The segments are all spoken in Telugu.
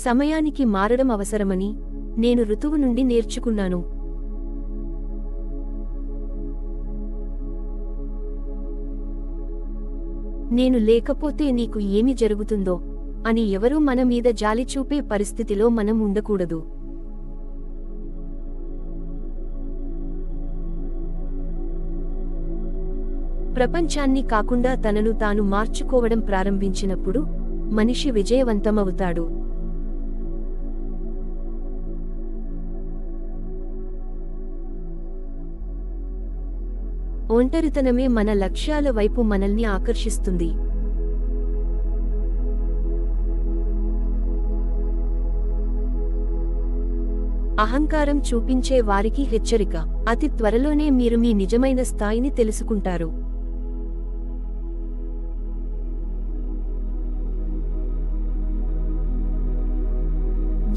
సమయానికి మారడం అవసరమని నేను ఋతువు నుండి నేర్చుకున్నాను. నేను లేకపోతే నీకు ఏమి జరుగుతుందో అని ఎవరూ మన మీద జాలి చూపే పరిస్థితిలో మనం ఉండకూడదు. ప్రపంచాన్ని కాకుండా తనను తాను మార్చుకోవడం ప్రారంభించినప్పుడు మనిషి విజయవంతమవుతాడు. ఒంటరితనమే మన లక్ష్యాల వైపు మనల్ని ఆకర్షిస్తుంది. అహంకారం చూపించే వారికి హెచ్చరిక. అతి త్వరలోనే మీరు మీ నిజమైన స్థాయిని తెలుసుకుంటారు.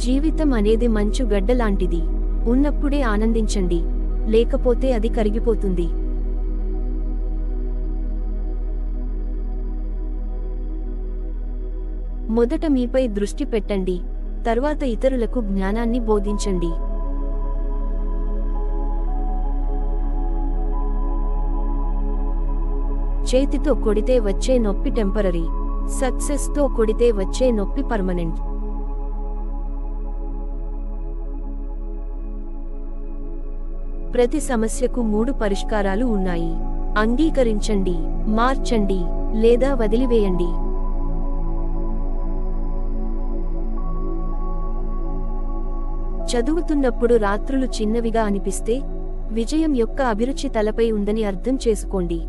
జీవితం అనేది మంచు గడ్డలాంటిది. ఉన్నప్పుడే ఆనందించండి, లేకపోతే అది కరిగిపోతుంది. మొదట మీపై దృష్టి పెట్టండి, తర్వాత ఇతరులకు జ్ఞానాన్ని బోధించండి. చేతితో కొడితే వచ్చే నొప్పి టెంపరరీ, సక్సెస్తో కొడితే వచ్చే నొప్పి పర్మనెంట్. ప్రతి సమస్యకు 3 పరిష్కారాలు ఉన్నాయి. అంగీకరించండి, మార్చండి లేదా వదిలివేయండి. చదువుతున్నప్పుడు రాత్రులు చిన్నవిగా అనిపిస్తే విజయం యొక్క అభిరుచి తలపై ఉందని అర్థం చేసుకోండి.